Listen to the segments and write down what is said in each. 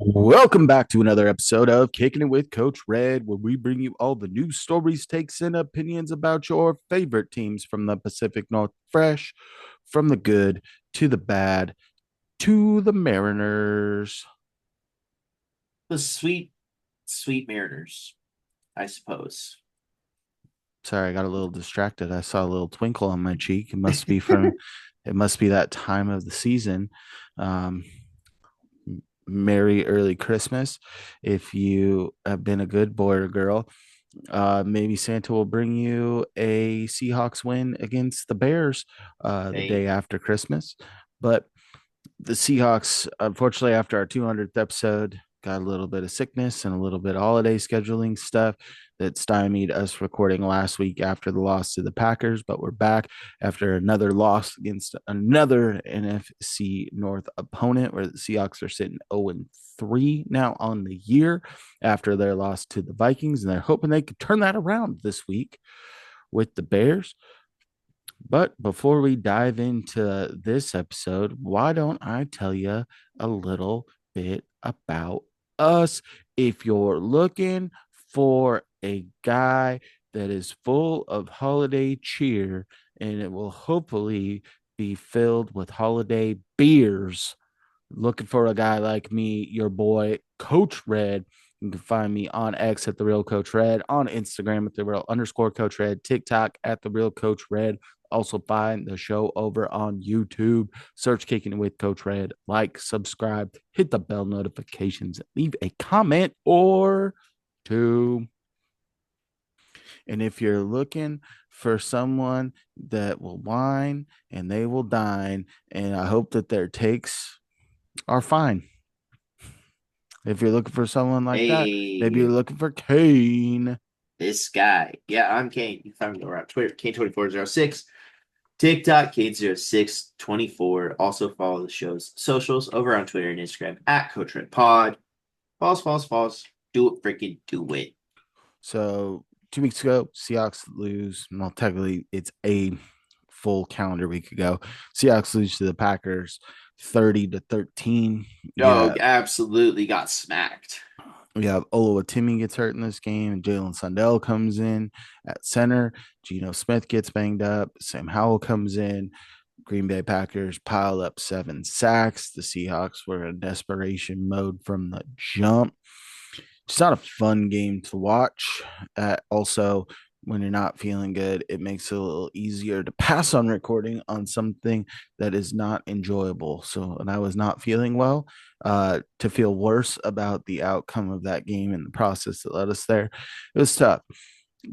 Welcome back to another episode of Kicking It with Coach Red, where we bring you all the news, stories, takes, and opinions about your favorite teams from the Pacific North, fresh from the good to the bad to the Mariners. The sweet, sweet Mariners, I suppose. Sorry, I got a little distracted. I saw a little twinkle on my cheek. It must be that time of the season. Um, Merry early Christmas. If you have been a good boy or girl, maybe Santa will bring you a Seahawks win against the Bears the day Hey, after Christmas. But the Seahawks, unfortunately, after our 200th episode, got a little bit of sickness and a little bit of holiday scheduling stuff that stymied us recording last week after the loss to the Packers. But we're back after another loss against another NFC North opponent, where the Seahawks are sitting 0-3 now on the year after their loss to the Vikings. And they're hoping they could turn that around this week with the Bears. But before we dive into this episode, why don't I tell you a little bit about us? If you're looking for a guy that is full of holiday cheer and it will hopefully be filled with holiday beers, looking for a guy like me, your boy, Coach Red. You can find me on X at the real Coach Red, on Instagram at the real underscore Coach Red, TikTok at the real Coach Red. Also find the show over on YouTube. Search Kicking It with Coach Red. Like, subscribe, hit the bell notifications, leave a comment or two. And if you're looking for someone that will whine and they will dine, and I hope that their takes are fine. If you're looking for someone like that, maybe you're hey, looking for Kane. this guy. Yeah, I'm Kane. You can find me over on Twitter, Kane2406, TikTok, Kane0624. Also follow the show's socials over on Twitter and Instagram at Coach Red Pod. False. Do it, freaking do it. So 2 weeks ago, Seahawks lose. Well, technically, it's a full calendar week ago. Seahawks lose to the Packers 30-13. Oh, Yeah. absolutely got smacked. We have Timmy gets hurt in this game. Jalen Sundell comes in at center. Geno Smith gets banged up. Sam Howell comes in. Green Bay Packers pile up 7 sacks. The Seahawks were in desperation mode from the jump. It's not a fun game to watch. Also, when you're not feeling good, it makes it a little easier to pass on recording on something that is not enjoyable. So, and I was not feeling well, to feel worse about the outcome of that game and the process that led us there. It was tough.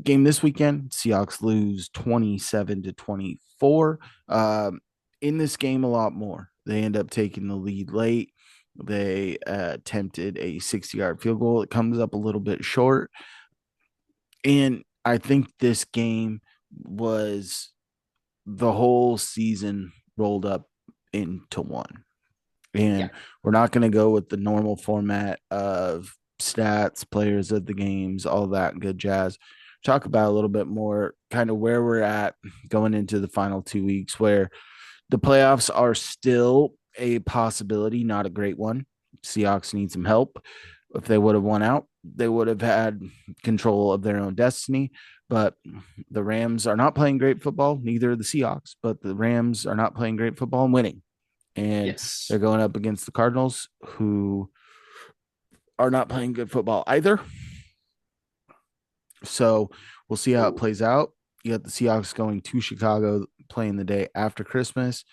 Game this weekend, Seahawks lose 27-24. In this game, a lot more. They end up taking the lead late. They attempted a 60-yard field goal. It comes up a little bit short. And I think this game was the whole season rolled up into one. Yeah. And we're not going to go with the normal format of stats, players of the games, all that good jazz. Talk about a little bit more kind of where we're at going into the final 2 weeks, where the playoffs are still a possibility, not a great one. Seahawks need some help. If they would have won out, they would have had control of their own destiny. But the Rams are not playing great football, neither are the Seahawks, but the Rams are not playing great football and winning. And they're Yes. going up against the Cardinals, who are not playing good football either. So we'll see how it Oh, plays out. You got the Seahawks going to Chicago, playing the day after Christmas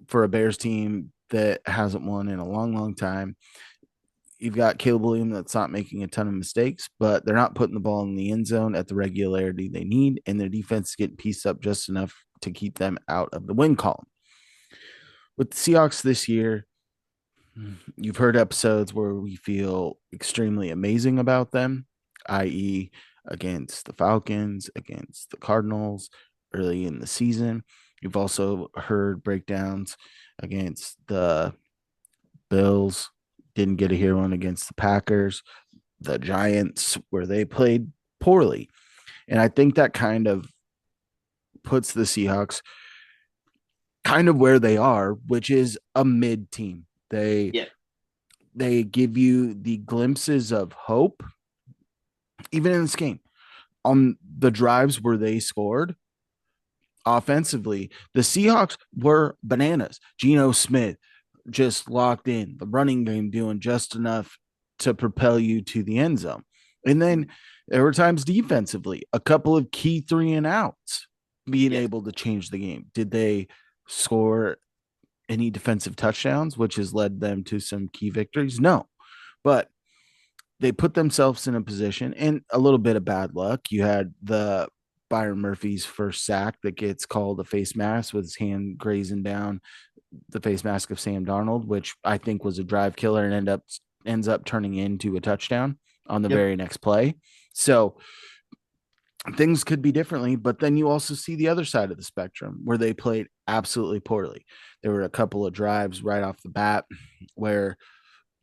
for a Bears team that hasn't won in a long, long time. You've got Caleb Williams that's not making a ton of mistakes, but they're not putting the ball in the end zone at the regularity they need, and their defense is getting pieced up just enough to keep them out of the win column. With the Seahawks this year, you've heard episodes where we feel extremely amazing about them, i.e., against the Falcons, against the Cardinals early in the season. You've also heard breakdowns against the Bills, didn't get to hear one against the Packers, the Giants, where they played poorly. And I think that kind of puts the Seahawks kind of where they are, which is a mid team. They yeah. they give you the glimpses of hope, even in this game. On the drives where they scored offensively, the Seahawks were bananas. Geno Smith just locked in, the running game doing just enough to propel you to the end zone. And then there were times defensively, a couple of key 3-and-outs being Yes. able to change the game. Did they score any defensive touchdowns, which has led them to some key victories? No. But they put themselves in a position and a little bit of bad luck. You had the Byron Murphy's first sack that gets called a face mask with his hand grazing down the face mask of Sam Darnold, which I think was a drive killer and ends up turning into a touchdown on the Yep. very next play. So things could be differently, but then you also see the other side of the spectrum where they played absolutely poorly. There were a couple of drives right off the bat where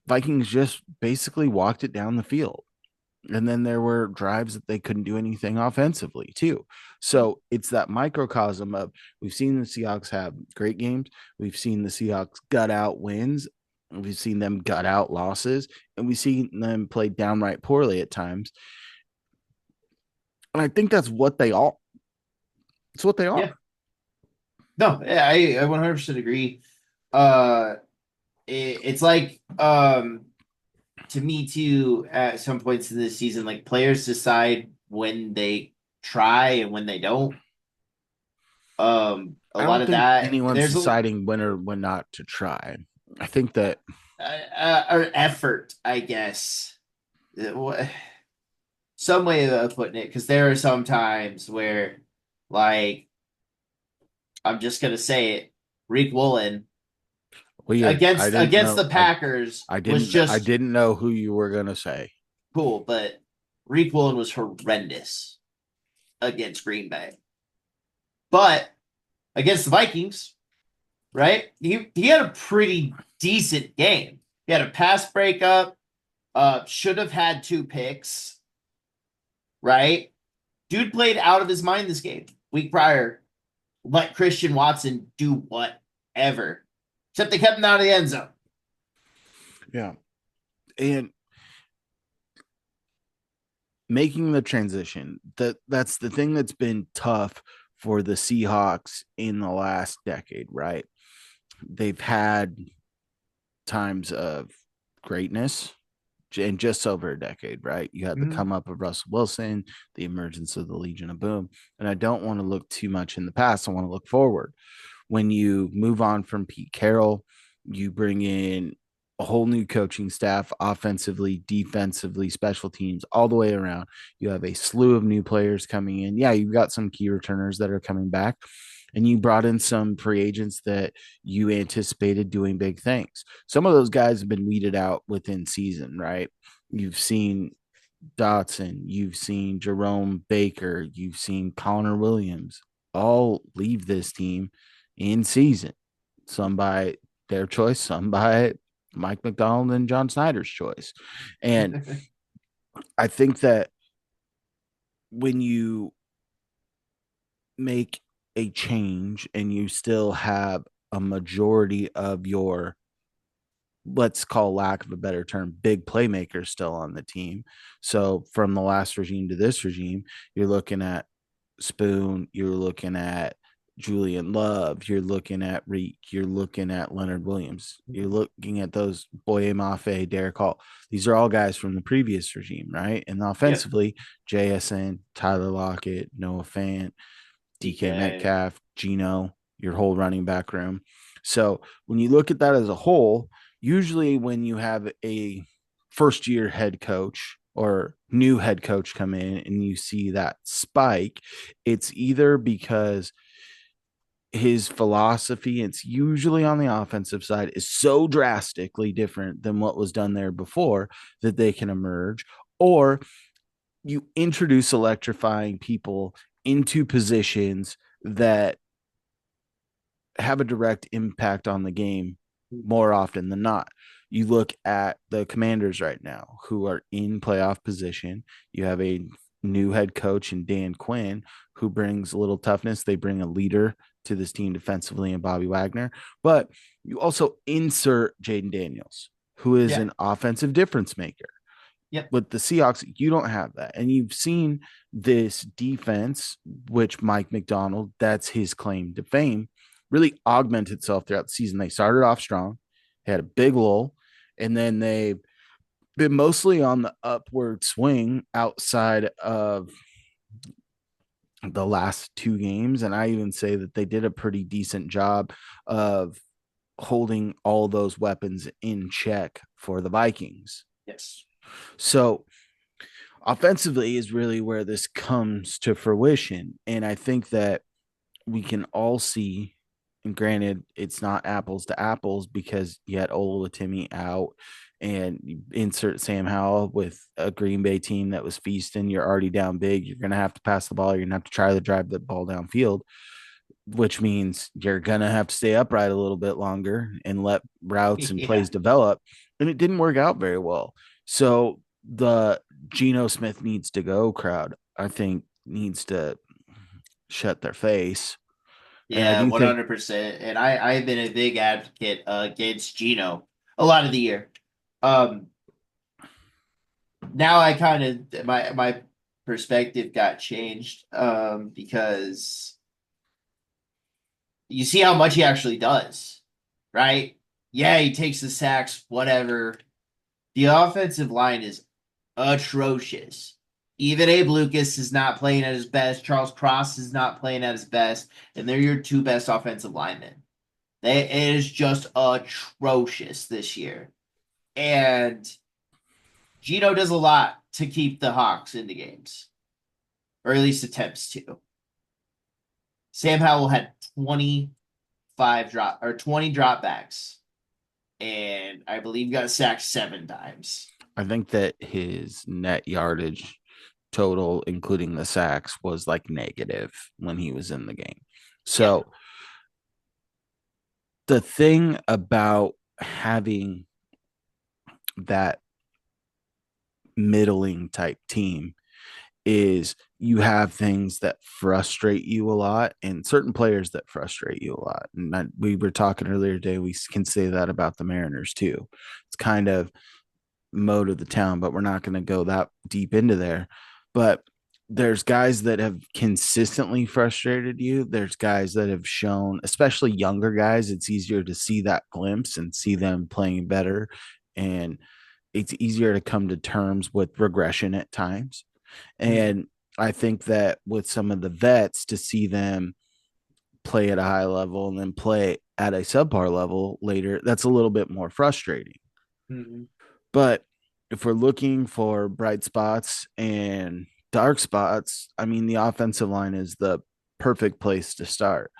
Vikings just basically walked it down the field. And then there were drives that they couldn't do anything offensively, too. So it's that microcosm of we've seen the Seahawks have great games. We've seen the Seahawks gut out wins. We've seen them gut out losses. And we've seen them play downright poorly at times. And I think that's what they are. It's what they Yeah. are. No, yeah, I 100% agree. Uh, it's like to me too. At some points in this season, like players decide when they try and when they don't. A I lot don't of think that. anyone's There's deciding when or when not to try. I think that or effort, I guess. Some way of putting it, because there are some times where, like, I'm just gonna say it, Reek Woolen I didn't against know the Packers was I just didn't know who you were gonna say. cool, but Reek Woolen was horrendous against Green Bay. But against the Vikings, right? He had a pretty decent game. He had a pass breakup, should have had two picks, right? Dude played out of his mind this game. Week prior, let Christian Watson do whatever. Except they kept him out of the end zone. Yeah. And making the transition, that's the thing that's been tough for the Seahawks in the last decade, right? They've had times of greatness in just over a decade, right? You had the Mm-hmm. come up of Russell Wilson, the emergence of the Legion of Boom. And I don't want to look too much in the past. I want to look forward. When you move on from Pete Carroll, you bring in a whole new coaching staff, offensively, defensively, special teams, all the way around. You have a slew of new players coming in. Yeah, you've got some key returners that are coming back, and you brought in some free agents that you anticipated doing big things. Some of those guys have been weeded out within season, right? You've seen Dotson, you've seen Jerome Baker, you've seen Connor Williams all leave this team in season. Some by their choice, some by Mike McDonald and John Snyder's choice. And I think that when you make a change and you still have a majority of your, let's call lack of a better term, big playmakers still on the team. So from the last regime to this regime, you're looking at Spoon, you're looking at Julian Love, you're looking at Reek, you're looking at Leonard Williams, you're looking at those Boye Mafe, Derek Hall. These are all guys from the previous regime, right? And Yep. offensively, JSN, Tyler Lockett, Noah Fant, DK DK. Metcalf, Gino, your whole running back room. So when you look at that as a whole, usually when you have a first year head coach or new head coach come in and you see that spike, it's either because his philosophy, it's usually on the offensive side, is so drastically different than what was done there before that they can emerge, or you introduce electrifying people into positions that have a direct impact on the game more often than not. You look at the Commanders right now who are in playoff position. You have a new head coach in Dan Quinn who brings a little toughness. They bring a leader to this team defensively in Bobby Wagner, but you also insert Jaden Daniels. who is Yeah. an offensive difference maker. Yep. With the Seahawks, you don't have that. And you've seen this defense, which Mike McDonald, that's his claim to fame, really augment itself throughout the season. They started off strong, had a big lull, and then they've been mostly on the upward swing outside of the last two games. And I even say that they did a pretty decent job of holding all those weapons in check for the Vikings. Yes. So offensively is really where this comes to fruition. And I think that we can all see, and granted, it's not apples to apples because you had Olatimi out and you insert Sam Howell with a Green Bay team that was feasting. You're already down big. You're going to have to pass the ball. You're going to have to try to drive the ball downfield, which means you're going to have to stay upright a little bit longer and let routes and Yeah. plays develop. And it didn't work out very well. So the Geno Smith needs to go crowd, I think, needs to shut their face. And I Yeah, do think 100%. And I've been a big advocate against Gino a lot of the year. Um, Now I kind of my perspective got changed because you see how much he actually does, right? Yeah, he takes the sacks, whatever. The offensive line is atrocious. Even Abe Lucas is not playing at his best. Charles Cross is not playing at his best, and they're your two best offensive linemen. It is just atrocious this year. And Gino does a lot to keep the Hawks in the games, or at least attempts to. Sam Howell had 20 dropbacks, and I believe got sacked 7 times. I think that his net yardage total, including the sacks, was like negative when he was in the game. Yeah. So the thing about having that middling type team is you have things that frustrate you a lot and certain players that frustrate you a lot. And we were talking earlier today, we can say that about the Mariners too. It's kind of mode of the town, but we're not going to go that deep into there. But there's guys that have consistently frustrated you. There's guys that have shown, especially younger guys, it's easier to see that glimpse and see them playing better. And it's easier to come to terms with regression at times. Mm-hmm. And I think that with some of the vets, to see them play at a high level and then play at a subpar level later, that's a little bit more frustrating. Mm-hmm. But if we're looking for bright spots and dark spots, I mean, the offensive line is the perfect place to start.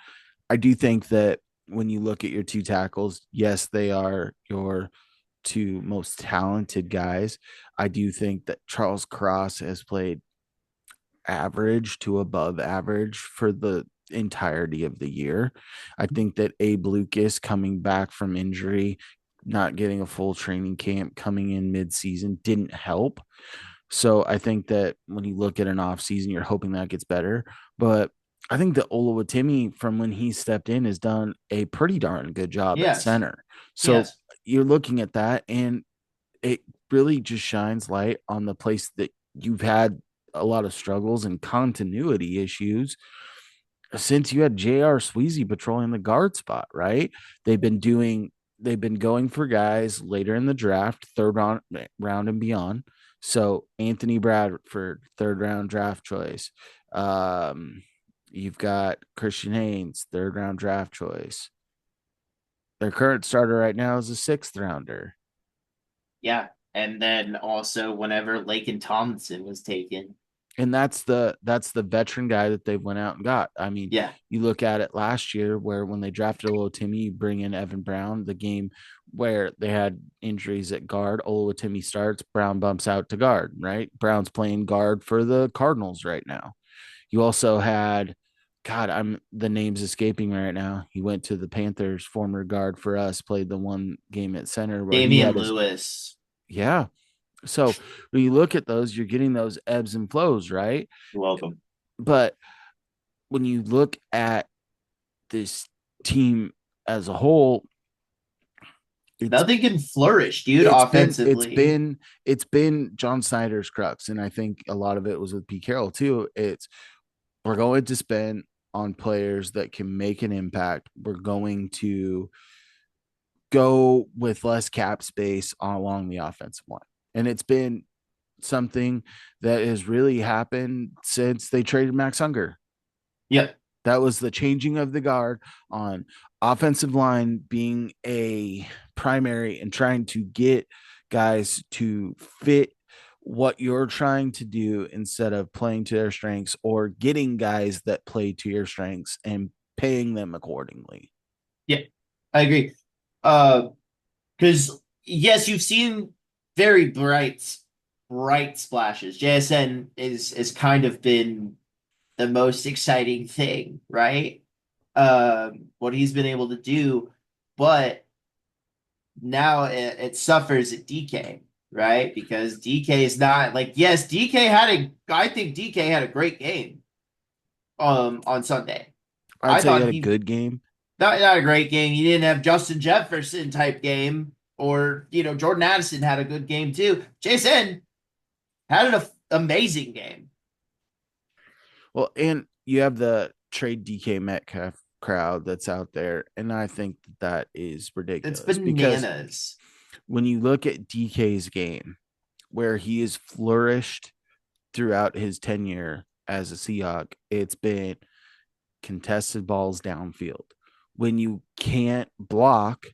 I do think that when you look at your two tackles, yes, they are your two most talented guys. I do think that Charles Cross has played average to above average for the entirety of the year. I think that Abe Lucas coming back from injury, not getting a full training camp, coming in mid-season didn't help. So I think that when you look at an off season, you're hoping that gets better. But I think that Olawatimi, from when he stepped in, has done a pretty darn good job at Yes. center. So Yes. you're looking at that, and it really just shines light on the place that you've had a lot of struggles and continuity issues since you had J.R. Sweezy patrolling the guard spot, right? They've been doing they've been going for guys later in the draft, round and beyond. So Anthony Bradford, third round draft choice. You've got Christian Haynes, third round draft choice. Their current starter right now is a sixth rounder. Yeah. And then also whenever Laken Tomlinson was taken. And that's the veteran guy that they went out and got. I mean, Yeah. you look at it last year where when they drafted Timmy, you bring in Evan Brown, the game where they had injuries at guard, Timmy starts, Brown bumps out to guard, right? Brown's playing guard for the Cardinals right now. You also had God, I'm the name's escaping right now. He went to the Panthers, former guard for us, played the one game at center where he Damian had his Lewis. yeah. So when you look at those, you're getting those ebbs and flows, right? You're welcome. But when you look at this team as a whole, It's Nothing can flourish, dude, it's been it's offensively. been it's been John Snyder's crux, and I think a lot of it was with Pete Carroll too. It's we're going to spend on players that can make an impact. We're going to go with less cap space along the offensive line. And it's been something that has really happened since they traded Max Unger. Yep. That was the changing of the guard on offensive line being a primary and trying to get guys to fit what you're trying to do instead of playing to their strengths or getting guys that play to your strengths and paying them accordingly. Yeah, I agree. Because yes, you've seen very bright splashes. JSN is kind of been the most exciting thing, right? What he's been able to do, but now it suffers at DK, right? Because DK is not like yes, DK had a I think DK had a great game on Sunday. I'd I say he thought had a he good game. not a great game. He didn't have Justin Jefferson type game, or Jordan Addison had a good game too. Jason had an amazing game. Well, and you have the trade DK Metcalf crowd that's out there, and I think that is It's ridiculous because bananas. when you look at DK's game, where he has flourished throughout his tenure as a Seahawk, it's been contested balls downfield. When you can't block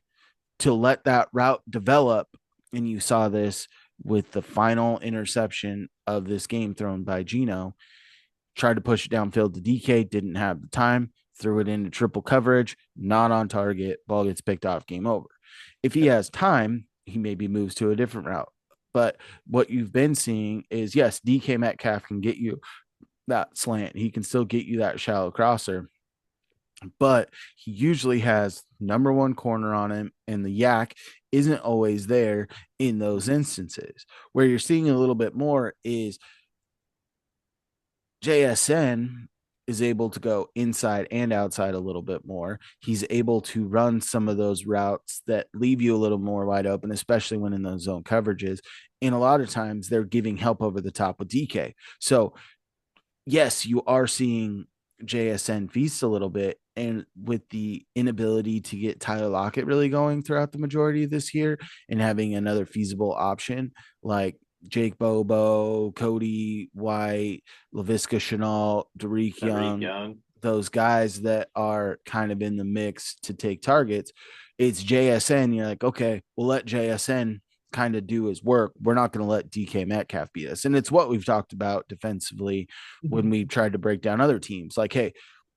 to let that route develop, and you saw this with the final interception of this game thrown by Gino, tried to push it downfield to DK, didn't have the time, threw it into triple coverage, not on target, ball gets picked off, game over. If he has time, he maybe moves to a different route. But what you've been seeing is yes, DK Metcalf can get you that slant. He can still get you that shallow crosser, but he usually has number one corner on him, and the yak isn't always there in those instances. Where you're seeing a little bit more is JSN is able to go inside and outside a little bit more. He's able to run some of those routes that leave you a little more wide open, especially when in those zone coverages. And a lot of times they're giving help over the top with DK. So, yes, you are seeing JSN feast a little bit. And with the inability to get Tyler Lockett really going throughout the majority of this year and having another feasible option like Jake Bobo, Cody White, LaVisca Chenault, Derek Tyreek Young, Young. those guys that are kind of in the mix to take targets. It's JSN. You're like, okay, we'll let JSN kind of do his work. We're not going to let DK Metcalf beat us. And it's what we've talked about defensively when we tried to break down other teams. Like, hey,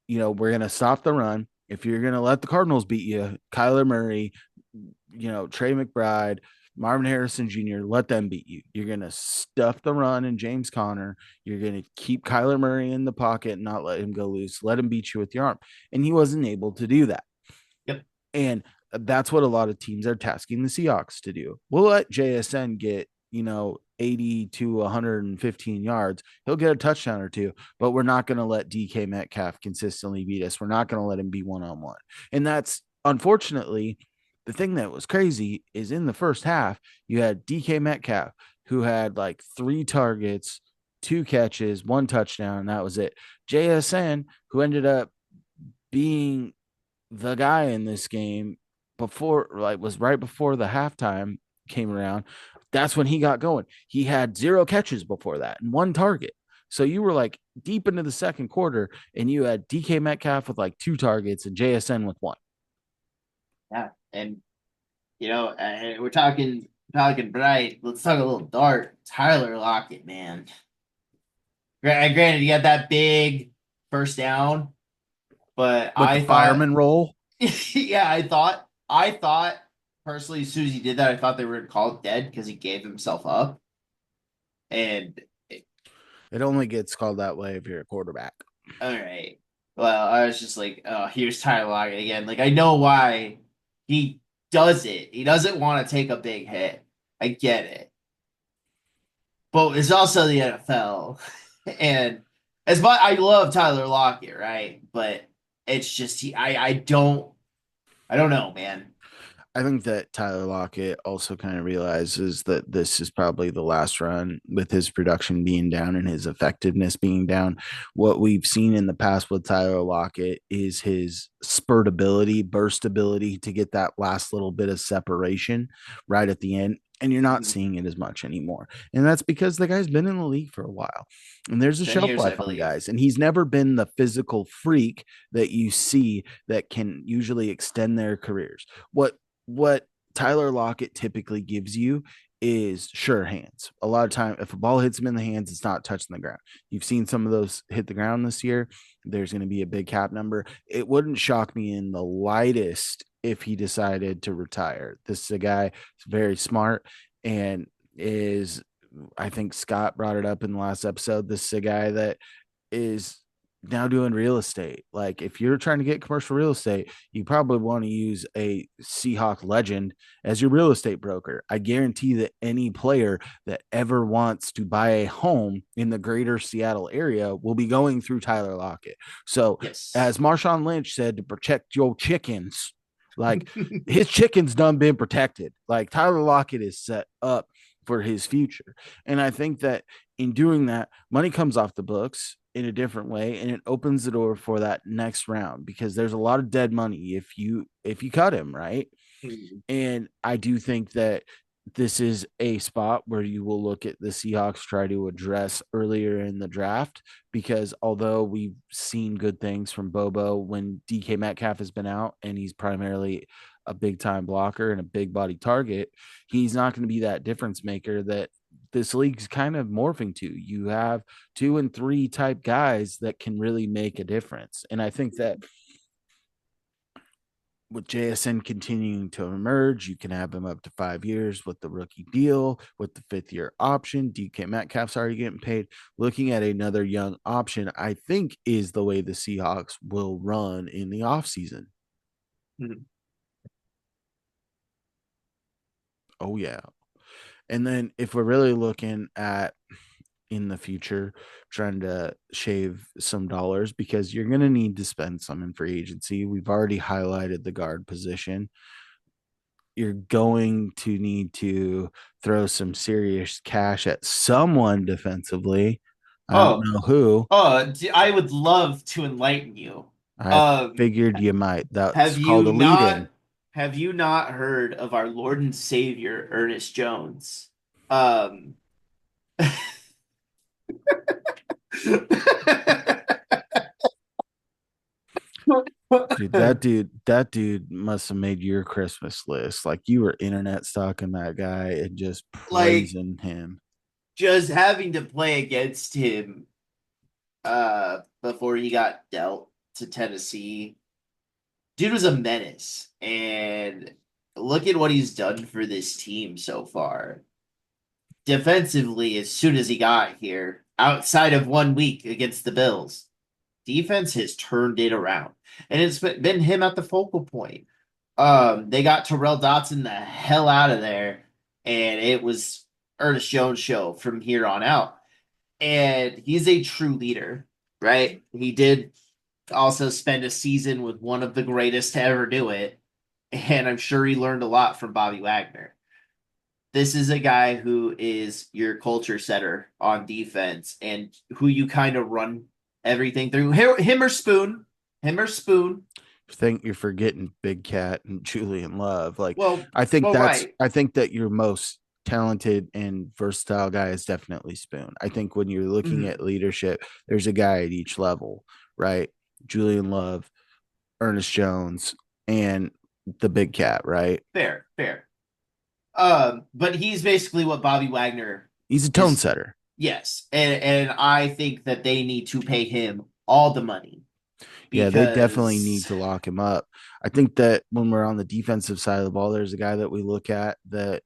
we're going to stop the run. If you're going to let the Cardinals beat you, Kyler Murray, Trey McBride, Marvin Harrison Jr., let them beat you. You're going to stuff the run and James Conner. You're going to keep Kyler Murray in the pocket and not let him go loose. Let him beat you with your arm. And he wasn't able to do that. Yep. And that's what a lot of teams are tasking the Seahawks to do. We'll let JSN get, 80 to 115 yards. He'll get a touchdown or two, but we're not going to let DK Metcalf consistently beat us. We're not going to let him be one-on-one. And that's unfortunately the thing that was crazy is in the first half, you had DK Metcalf who had like 3 targets, 2 catches, 1 touchdown, and that was it. JSN, who ended up being the guy in this game before, like, was right before the halftime came around. That's when he got going. He had 0 catches before that and 1 target. So you were like deep into the second quarter, and you had DK Metcalf with like 2 targets and JSN with 1. Yeah, and we're talking bright. Let's talk a little dark. Tyler Lockett, man. Granted, he had that big first down, but With the I thought, fireman roll, yeah, I thought personally, as soon as he did that, I thought they were going to call it dead because he gave himself up. And it only gets called that way if you're a quarterback. all right, well, I was just like, oh, here's Tyler Lockett again. Like, I know why he does it. He doesn't want to take a big hit. I get it, but it's also the NFL, and as much I love Tyler Lockett, right? But it's just I don't know, man. I think that Tyler Lockett also kind of realizes that this is probably the last run with his production being down and his effectiveness being down. What we've seen in the past with Tyler Lockett is his spurt ability, burst ability to get that last little bit of separation right at the end. And you're not Mhm. seeing it as much anymore. And that's because the guy's been in the league for a while. And there's a 10 shelf years, I life on believe. guys. And he's never been the physical freak that you see that can usually extend their careers. What Tyler Lockett typically gives you is sure hands. A lot of time, if a ball hits him in the hands, it's not touching the ground. You've seen some of those hit the ground this year. There's going to be a big cap number. It wouldn't shock me in the lightest if he decided to retire. This is a guy who's very smart and is, I think Scott brought it up in the last episode. This is a guy that is now doing real estate. Like if you're trying to get commercial real estate, you probably want to use a Seahawk legend as your real estate broker. I guarantee that any player that ever wants to buy a home in the greater Seattle area will be going through Tyler Lockett. So Yes. as Marshawn Lynch said, to protect your chickens, like his chickens done been protected. Like Tyler Lockett is set up for his future. And I think that in doing that, money comes off the books in a different way and it opens the door for that next round because there's a lot of dead money if you cut him, right? Mhm. And I do think that this is a spot where you will look at the Seahawks try to address earlier in the draft because although we've seen good things from Bobo when DK Metcalf has been out and he's primarily a big time blocker and a big body target, he's not going to be that difference maker that this league's kind of morphing to. You have 2 and 3 type guys that can really make a difference. And I think that with JSN continuing to emerge, you can have him up to 5 years with the rookie deal, with the 5th year option. DK Metcalf's already getting paid. Looking at another young option, I think, is the way the Seahawks will run in the offseason. Mhm. Oh, yeah. And then if we're really looking at in the future, trying to shave some dollars because you're going to need to spend some in free agency. We've already highlighted the guard position. You're going to need to throw some serious cash at someone defensively. I don't Oh, know who. I would love to enlighten you. I Um, figured you might. That's have called you a lead not in. have you not heard of our Lord and Savior Ernest Jones? Um, Dude, that dude must have made your Christmas list. Like you were internet stalking that guy and just like praising him. just having to play against him before he got dealt to Tennessee. Dude was a menace, and look at what he's done for this team so far. Defensively, as soon as he got here, outside of 1 week against the Bills, defense has turned it around, and it's been him at the focal point. They got Terrell Dotson the hell out of there, and it was Ernest Jones show from here on out. And he's a true leader, right? He did also spend a season with one of the greatest to ever do it, and I'm sure he learned a lot from Bobby Wagner. This is a guy who is your culture setter on defense and who you kind of run everything through. Him or Spoon, him or Spoon. I think you're forgetting Big Cat and Julian Love. Like Well, I think well, that's right. I think that your most talented and versatile guy is definitely Spoon. I think when you're looking at Mhm. leadership, there's a guy at each level, right? Julian Love, Ernest Jones, and the Big Cat, right? Fair, fair. But he's basically what Bobby Wagner He's a tone is. setter. Yes, and I think that they need to pay him all the money Yeah, they definitely because need to lock him up. I think that when we're on the defensive side of the ball, there's a guy that we look at that,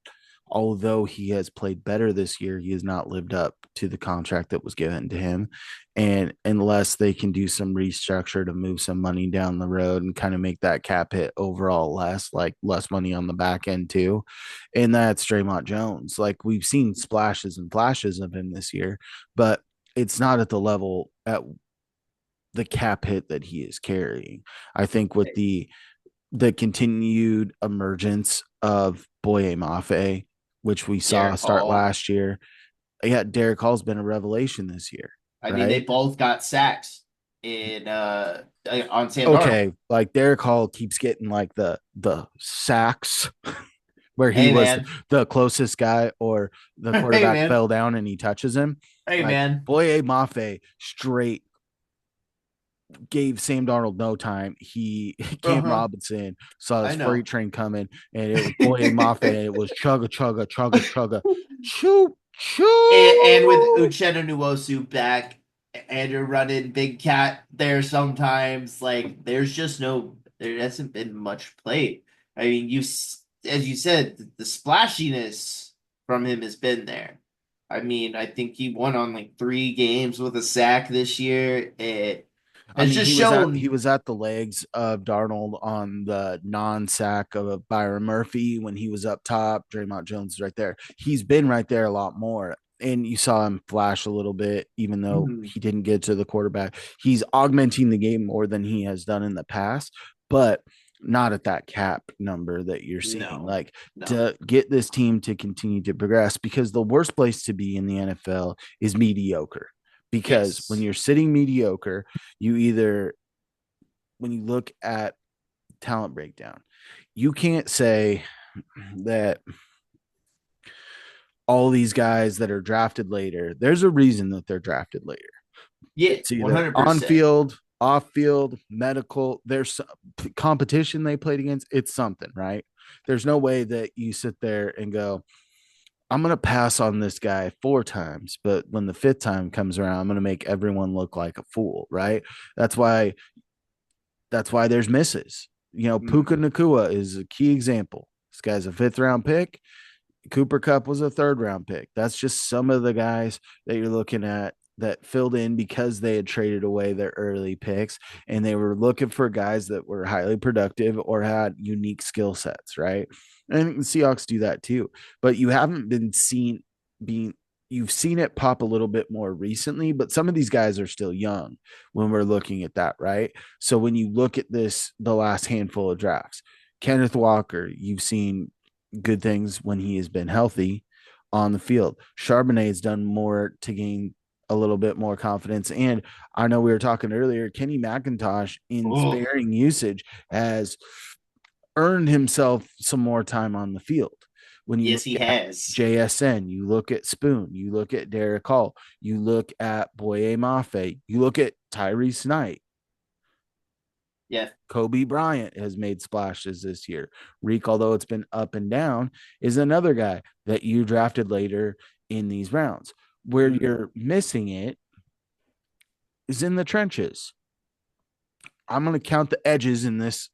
although he has played better this year, he has not lived up to the contract that was given to him. And unless they can do some restructure to move some money down the road and kind of make that cap hit overall less, like less money on the back end too. And that's Draymond Jones. Like we've seen splashes and flashes of him this year, but it's not at the level at the cap hit that he is carrying. I think with the the continued emergence of Boye Mafe, which we saw Derek start Hall. last year. Yeah, Derek Hall's been a revelation this year, I mean, they right? both got sacks in on Sam Darnold. Okay, like Derek Hall keeps getting like the sacks where he Hey was man, the closest guy or the hey quarterback man, fell down and he touches him. hey Like man. Boye Mafe straight gave Sam Darnold no time. He Uh Cam huh. Robinson saw his I freight know. train coming, and it was Boye Mafe, and it was chugga chugga chugga chugga, choo And with choo. Uchenna Nwosu back, and you're running Big Cat there sometimes, like there's just no, there hasn't been much play. I mean, as you said, the splashiness from him has been there. I mean, I think he won on like 3 games with a sack this year. It I has mean, just he shown. was at the legs of Darnold on the non-sack of Byron Murphy when he was up top. Draymond Jones is right there. He's been right there a lot more. And you saw him flash a little bit, even though Mhm. he didn't get to the quarterback. He's augmenting the game more than he has done in the past, but not at that cap number that you're seeing. No, Like no. to get this team to continue to progress, because the worst place to be in the NFL is mediocre. Because when Yes. you're sitting mediocre, you either when you look at talent breakdown, you can't say that all these guys that are drafted later, there's a reason that they're drafted later. Yeah, It's either on 100%. field, off field, medical, there's competition they played against, it's something, right? There's no way that you sit there and go, I'm going to pass on this guy 4 times, but when the fifth time comes around, I'm going to make everyone look like a fool, right? That's why there's misses. Puka Mhm. Nakua is a key example. This guy's a fifth round pick. Cooper Cup was a third round pick. That's just some of the guys that you're looking at that filled in because they had traded away their early picks and they were looking for guys that were highly productive or had unique skill sets, right? And I think the Seahawks do that too. But you haven't been seen being you've seen it pop a little bit more recently, but some of these guys are still young when we're looking at that, right? So when you look at this, the last handful of drafts, Kenneth Walker, you've seen good things when he has been healthy on the field. Charbonnet has done more to gain a little bit more confidence. And I know we were talking earlier, Kenny McIntosh in Oh, sparing usage has earned himself some more time on the field. When you yes, look he at has. JSN, you look at Spoon, you look at Derek Hall, you look at Boye Mafe, you look at Tyrese Knight, Yeah. Kobe Bryant has made splashes this year. Reek, although it's been up and down, is another guy that you drafted later in these rounds. Where Mm. you're missing it is in the trenches. I'm going to count the edges in this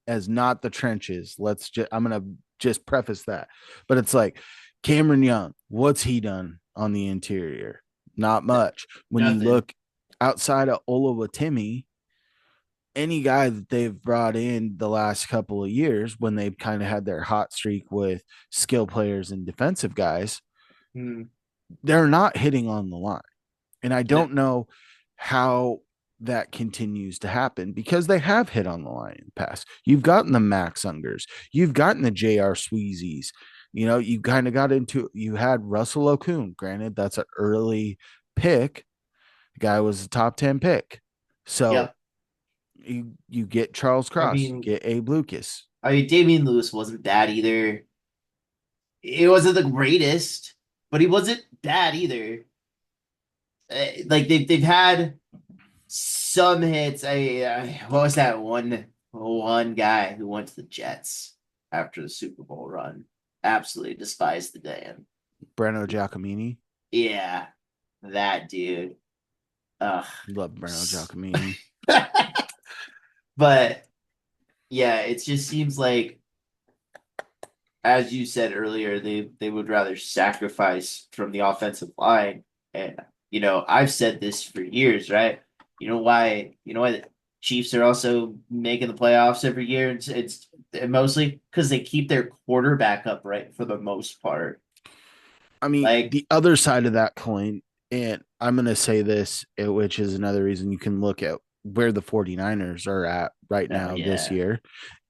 as not the trenches. I'm going to just preface that. But it's like Cameron Young, what's he done on the interior? Not much. When you Nothing. look outside of Olawatimi, any guy that they've brought in the last couple of years when they've kind of had their hot streak with skill players and defensive guys, Mm. they're not hitting on the line. And I No. don't know how that continues to happen because they have hit on the line in the past. You've gotten the Max Ungers, you've gotten the JR Sweezies. You kind of got into you had Russell Okung. Granted, that's an early pick. The guy was a top 10 pick. So Yep. you get Charles I Cross, you mean, get Abe Lucas. Damian Lewis wasn't bad either. It wasn't the greatest, but he wasn't bad either. Like they've had some hits. What was that one guy who went to the Jets after the Super Bowl run? Absolutely despised the Dan. Breno Giacomini. Yeah, that dude. Ugh. Love Breno Giacomini. But yeah, it just seems like, as you said earlier, they would rather sacrifice from the offensive line. And I've said this for years, right? You know why the Chiefs are also making the playoffs every year? It's mostly because they keep their quarterback upright for the most part. I mean, Like, the other side of that coin, and I'm going to say this, which is another reason you can look at where the 49ers are at right Oh now this yeah. year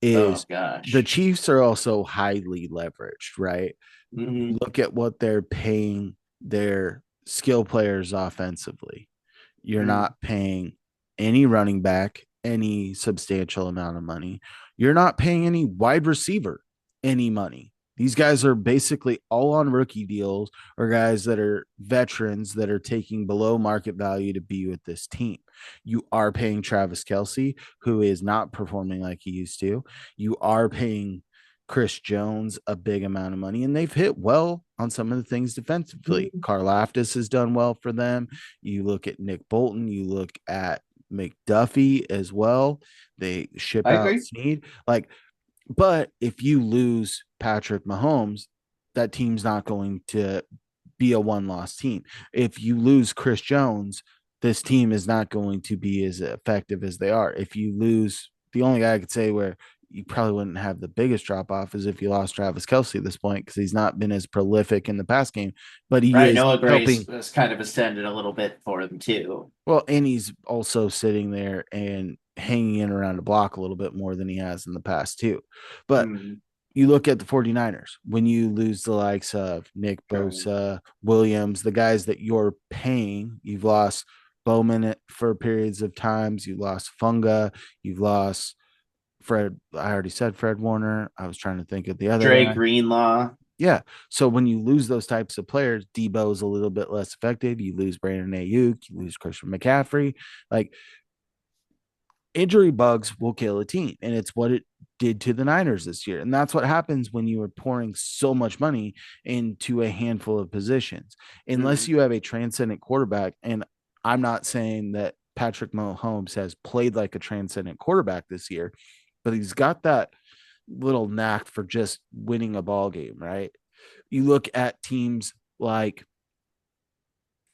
Oh is the gosh. Chiefs are also highly leveraged, right? Hmm. Look at what they're paying their skill players offensively. You're Hmm. not paying any running back any substantial amount of money. You're not paying any wide receiver any money. These guys are basically all on rookie deals or guys that are veterans that are taking below market value to be with this team. You are paying Travis Kelsey, who is not performing like he used to. You are paying Chris Jones a big amount of money, and they've hit well on some of the things defensively. Karlaftis has done well for them. You look at Nick Bolton, you look at McDuffie as well. They ship I out agree. Snead. Like, but if you lose Patrick Mahomes, that team's not going to be a one loss team. If you lose Chris Jones, this team is not going to be as effective as they are. If you lose, the only guy I could say where you probably wouldn't have the biggest drop off is if you lost Travis Kelsey at this point because he's not been as prolific in the pass game, but he Right. is Noah Grace helping. was kind of ascended a little bit for them too. Well, and he's also sitting there and hanging in around the block a little bit more than he has in the past, too. But Mm. you look at the 49ers, when you lose the likes of Nick Right. Bosa, Williams, the guys that you're paying, you've lost Bowman for periods of times, you lost Funga, you've lost Fred. I already said Fred Warner. I was trying to think of the other Dre guy. Greenlaw. Yeah. So when you lose those types of players, Debo's a little bit less effective. You lose Brandon Ayuk, you lose Christian McCaffrey. Like injury bugs will kill a team. And it's what it did to the Niners this year. And that's what happens when you are pouring so much money into a handful of positions. Unless Mm. you have a transcendent quarterback, and I'm not saying that Patrick Mahomes has played like a transcendent quarterback this year, but he's got that little knack for just winning a ball game, right? You look at teams like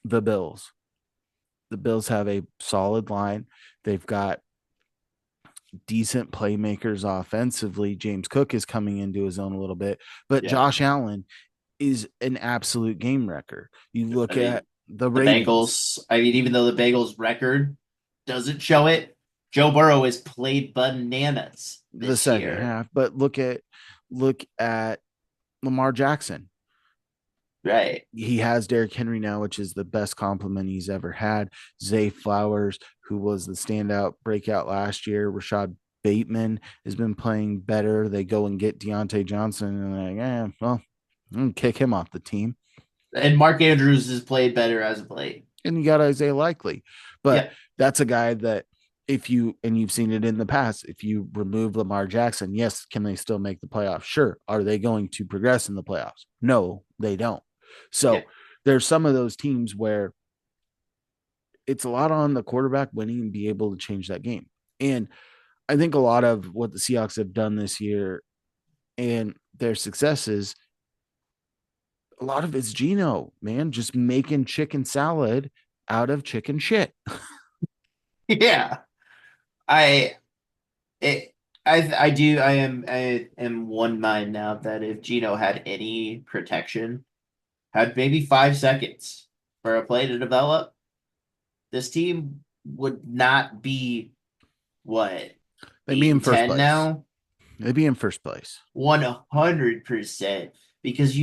the Bills. The Bills have a solid line. They've got decent playmakers offensively. James Cook is coming into his own a little bit, but Yeah. Josh Allen is an absolute game wrecker. You I look mean, at the the Ravens Bengals. I mean, even though the Bengals record doesn't show it, Joe Burrow has played bananas the this second year. half, but look at Lamar Jackson. Right. He has Derrick Henry now, which is the best compliment he's ever had. Zay Flowers, who was the standout breakout last year. Rashad Bateman has been playing better. They go and get Deontay Johnson, and they're like, well, I'm gonna kick him off the team. And Mark Andrews has played better as of late. And you got Isaiah Likely. But Yeah. that's a guy that if you and you've seen it in the past, if you remove Lamar Jackson, yes, can they still make the playoffs? Sure. Are they going to progress in the playoffs? No, they don't. Yeah. So there's some of those teams where it's a lot on the quarterback winning and be able to change that game. And I think a lot of what the Seahawks have done this year and their successes, a lot of it's Geno, man, just making chicken salad out of chicken shit. Yeah. I it I am one mind now that if Gino had any protection, had maybe 5 seconds for a play to develop, this team would not be what, They'd be eight in and first ten place. now. They'd be in first place. 100% because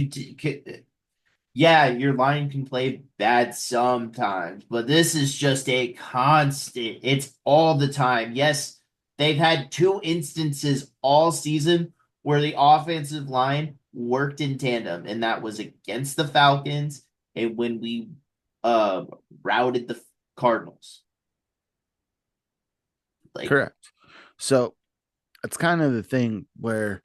yeah, your line can play bad sometimes, but this is just a constant. It's all the time. Yes, they've had two instances all season where the offensive line worked in tandem, and that was against the Falcons and when we uh routed the Cardinals. Like, Correct. So it's kind of the thing where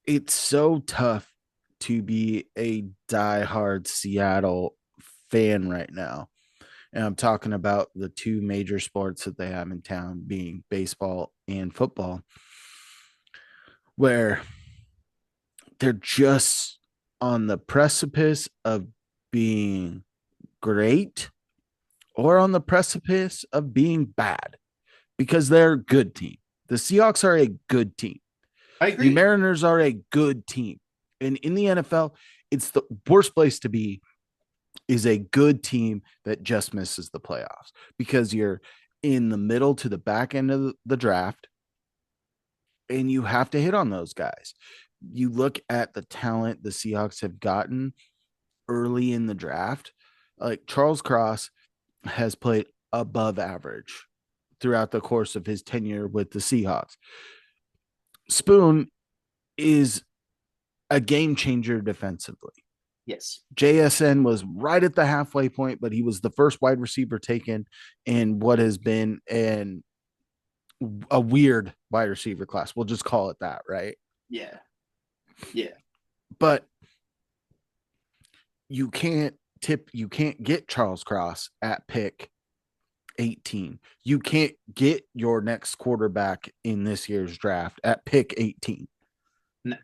it's so tough to be a diehard Seattle fan right now. And I'm talking about the two major sports that they have in town being baseball and football, where they're just on the precipice of being great or on the precipice of being bad because they're a good team. The Seahawks are a good team. I The agree. Mariners are a good team. And in the NFL, it's the worst place to be is a good team that just misses the playoffs because you're in the middle to the back end of the draft, and you have to hit on those guys. You look at the talent the Seahawks have gotten early in the draft, like Charles Cross has played above average throughout the course of his tenure with the Seahawks. Spoon is a game changer defensively. Yes. JSN was right at the halfway point, but he was the first wide receiver taken in what has been a weird wide receiver class. We'll just call it that, right? Yeah. Yeah. But you can't get Charles Cross at pick 18. You can't get your next quarterback in this year's draft at pick 18. No,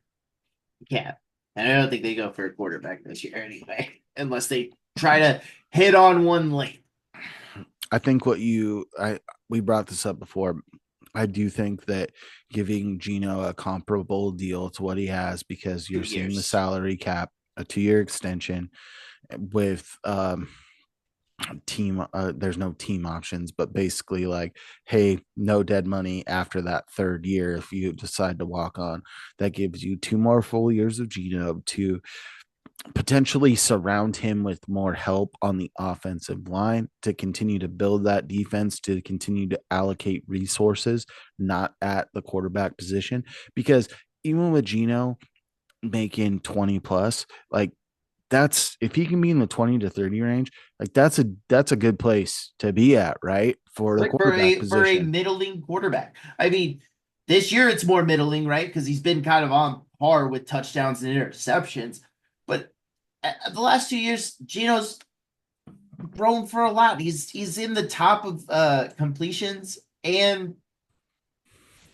you can't. And I don't think they go for a quarterback this year anyway, unless they try to hit on one late. I think we brought this up before. I do think that giving Gino a comparable deal to what he has, because you're Two seeing the years. salary cap, a 2 year extension with team there's no team options, but basically like, hey, no dead money after that third year if you decide to walk on. That gives you 2 more full years of Gino to potentially surround him with more help on the offensive line to continue to build that defense, to continue to allocate resources, not at the quarterback position. Because even with Gino making 20 plus, like, that's, if he can be in the 20 to 30 range, like that's a good place to be at, right? For the Like for quarterback a position. middling quarterback. I mean, this year it's more middling, right? Because he's been kind of on par with touchdowns and interceptions. But the last 2 years, Gino's thrown for a lot. He's in the top of completions and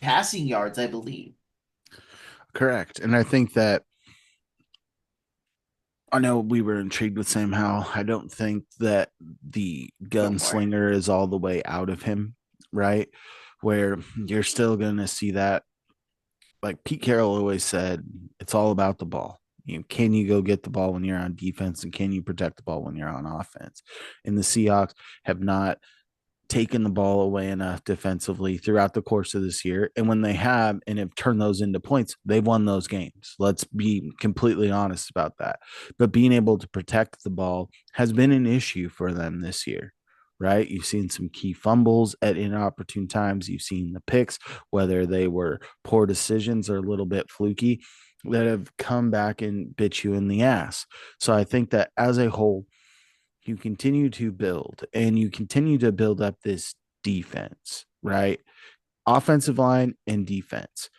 passing yards, I believe. Correct. And I think that, I know we were intrigued with Sam Howell. I don't think that the Go for it. gunslinger is all the way out of him, right? Where you're still going to see that. Like Pete Carroll always said, it's all about the ball. Can you go get the ball when you're on defense, and can you protect the ball when you're on offense? And the Seahawks have not taken the ball away enough defensively throughout the course of this year. And when they have and have turned those into points, they've won those games. Let's be completely honest about that. But being able to protect the ball has been an issue for them this year. Right. You've seen some key fumbles at inopportune times. You've seen the picks, whether they were poor decisions or a little bit fluky, that have come back and bit you in the ass. So I think that as a whole, you continue to build and you continue to build up this defense, right? Offensive line and defense.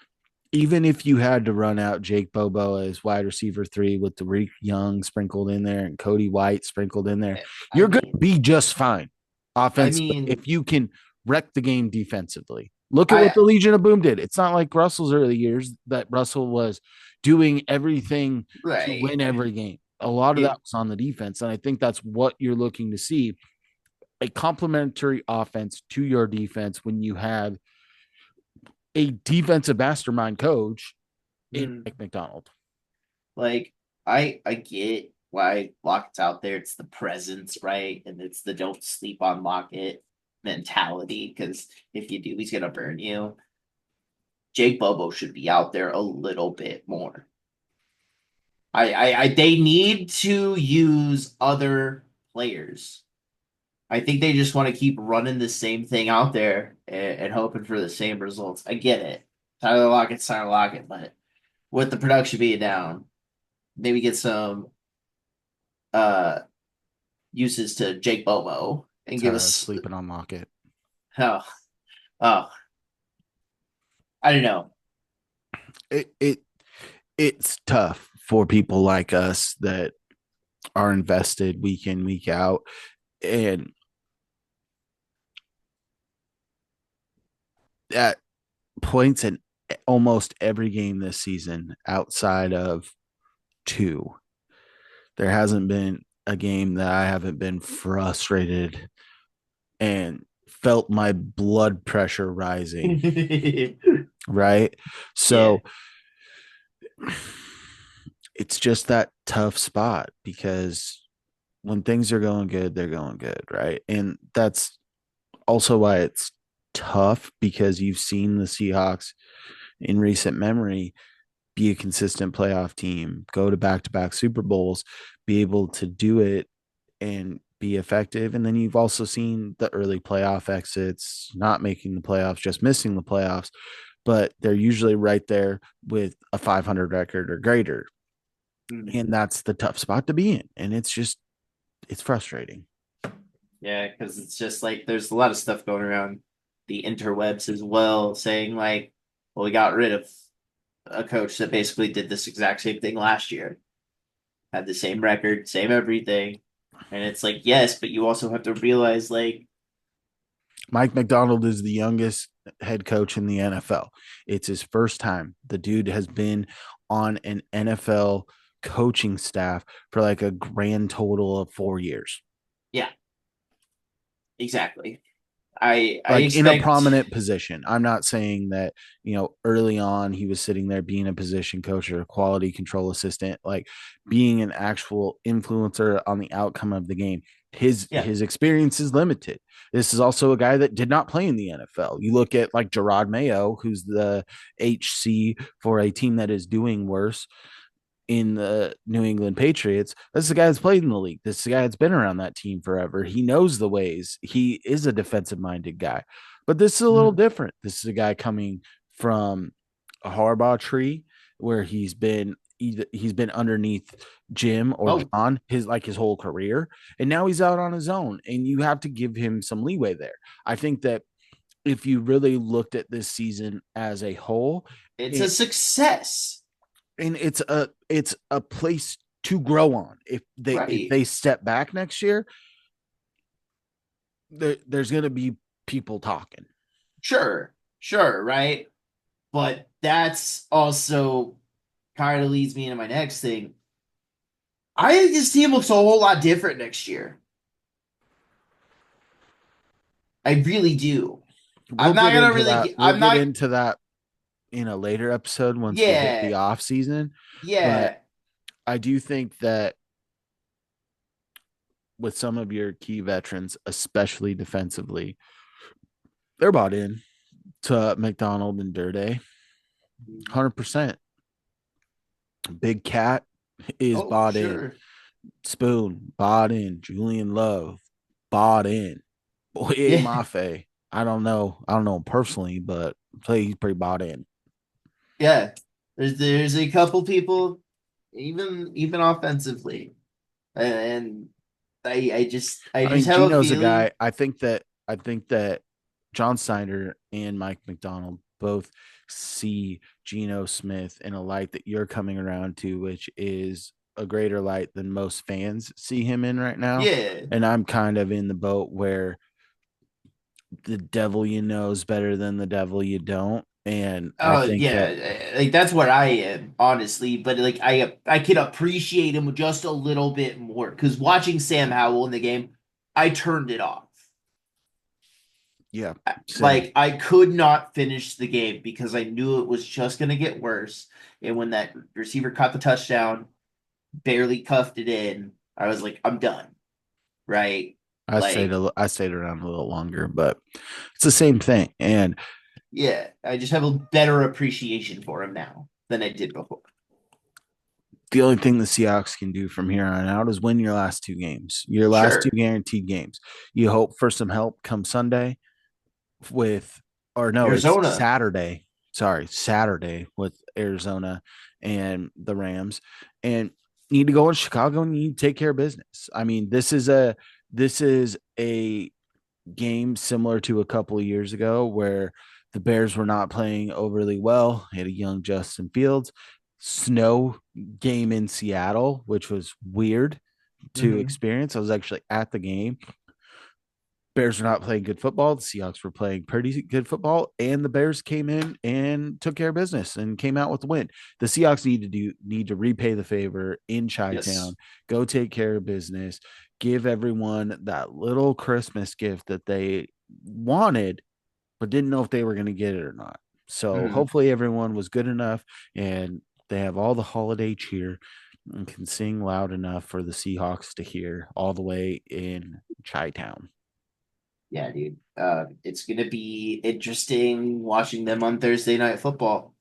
Even if you had to run out Jake Bobo as wide receiver 3 with Tariq Young sprinkled in there and Cody White sprinkled in there, I you're going to mean, be just fine I offensively mean, if you can wreck the game defensively. Look at what I the Legion of Boom did. It's not like Russell's early years that Russell was doing everything to right. win every game. A lot of that It, was on the defense. And I think that's what you're looking to see, a complementary offense to your defense when you have a defensive mastermind coach in mm, Mike McDonald. like I get why Lockett's out there. It's the presence, right? And it's the don't sleep on Lockett mentality. Because if you do, he's gonna burn you. Jake Bobo should be out there a little bit more. They need to use other players. I think they just want to keep running the same thing out there and hoping for the same results. I get it. Tyler Lockett, but with the production being down, maybe get some uh uses to Jake Bobo and give Tired of us sleeping on Lockett. oh oh I don't know. It it's tough for people like us that are invested week in, week out. And at points in almost every game this season, outside of two, there hasn't been a game that I haven't been frustrated and felt my blood pressure rising, right? Yeah. So it's just that tough spot, because when things are going good, they're going good, right? And that's also why it's tough because you've seen the Seahawks in recent memory be a consistent playoff team, go to back Super Bowls, be able to do it and be effective. And then you've also seen the early playoff exits, not making the playoffs, just missing the playoffs, but they're usually right there with a 500 record or greater. Mhm. And that's the tough spot to be in. And it's frustrating. Yeah, because it's just like there's a lot of stuff going around the interwebs as well, saying like, well, we got rid of a coach that basically did this exact same thing last year, had the same record, same everything. And it's like, yes, but you also have to realize like, Mike McDonald is the youngest head coach in the NFL. It's his first time. The dude has been on an NFL coaching staff for like a grand total of 4 years, yeah, exactly. I like in a expect prominent position. I'm not saying that, early on he was sitting there being a position coach or a quality control assistant, like being an actual influencer on the outcome of the game. His yeah. his experience is limited. This is also a guy that did not play in the NFL. You look at like Gerard Mayo, who's the HC for a team that is doing worse in the New England Patriots. This is a guy that's played in the league. This is a guy that's been around that team forever. He knows the ways. He is a defensive minded guy. But this is a little Mhm. different. This is a guy coming from a Harbaugh tree where he's been underneath Jim or Oh, John his whole career, and now he's out on his own, and you have to give him some leeway there. I think that if you really looked at this season as a whole, it's a it, success. and it's a place to grow on. If Right. they step back next year, there's going to be people talking. Sure. Sure, right? But that's also kind of leads me into my next thing. I think this team looks a whole lot different next year. I really do. I'm not gonna really. We'll I'm get not. into that in a later episode once we hit the Yeah, off season. But yeah. I do think that with some of your key veterans, especially defensively, they're bought in to McDonald and Dirday. 100%. Big Cat is Oh, for bought in. sure. Spoon bought in. Julian Love bought in. Boye Yeah, Mafe. I don't know him personally, but he's pretty bought in. yeah. There's a couple people, even offensively, and I I just mean, have a Gino's a guy. feeling. I think that John Snyder and Mike McDonald both see Geno Smith in a light that you're coming around to, which is a greater light than most fans see him in right now. Yeah. And I'm kind of in the boat where the devil you know is better than the devil you don't. And I Oh think that yeah, like that's what I am, honestly. But like I could appreciate him just a little bit more because watching Sam Howell in the game, I turned it off. yeah, same. Like I could not finish the game because I knew it was just gonna get worse. And when that receiver caught the touchdown, barely cuffed it in, I was like, I'm done. Right? Like, I stayed around a little longer, but it's the same thing. And yeah, I just have a better appreciation for him now than I did before. the only thing the Seahawks can do from here on out is win your last two games, your last two Sure, guaranteed games. You hope for some help come Sunday with, or no, it's Arizona. Saturday. Sorry, Saturday with Arizona and the Rams, and you need to go in Chicago and you need to take care of business. I mean, this is a game similar to a couple of years ago where the Bears were not playing overly well. They had a young Justin Fields. Snow game in Seattle, which was weird to Hmm. experience. I was actually at the game. Bears were not playing good football. The Seahawks were playing pretty good football, and the Bears came in and took care of business and came out with the win. The Seahawks need to repay the favor in Chi Town, Yes. go take care of business, give everyone that little Christmas gift that they wanted, but didn't know if they were going to get it or not. So Hmm. hopefully everyone was good enough and they have all the holiday cheer and can sing loud enough for the Seahawks to hear all the way in Chi Town. Yeah, dude. It's gonna be interesting watching them on Thursday Night Football.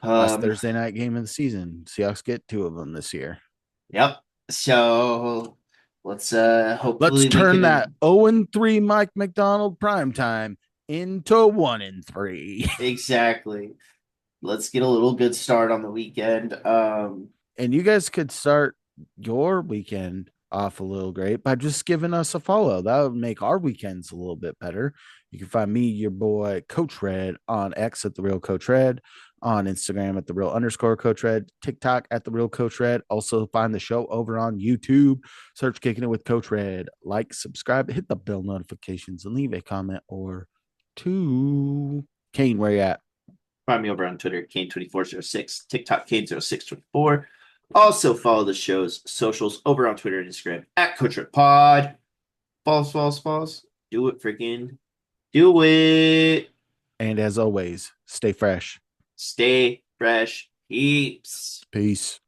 Last Um, Thursday night game of the season. Seahawks get two of them this year. yep. So let's Let's hopefully we turn that can 0-3 Mike McDonald primetime into 1-3. exactly. Let's get a little good start on the weekend. And you guys could start your weekend off a little great by just giving us a follow. That would make our weekends a little bit better. You can find me, your boy, Coach Red, on X at the real Coach Red, on Instagram at the real underscore Coach Red, TikTok at the real Coach Red. Also find the show over on YouTube. Search Kicking It with Coach Red. Like, subscribe, hit the bell notifications, and leave a comment or two. Kane, where you at? Find me over on Twitter, Kane2406, TikTok, Kane0624. Also follow the show's socials over on Twitter and Instagram at Coach Pod. False, false, false. Do it freaking do it. And as always, stay fresh. Stay fresh. Peeps. Peace.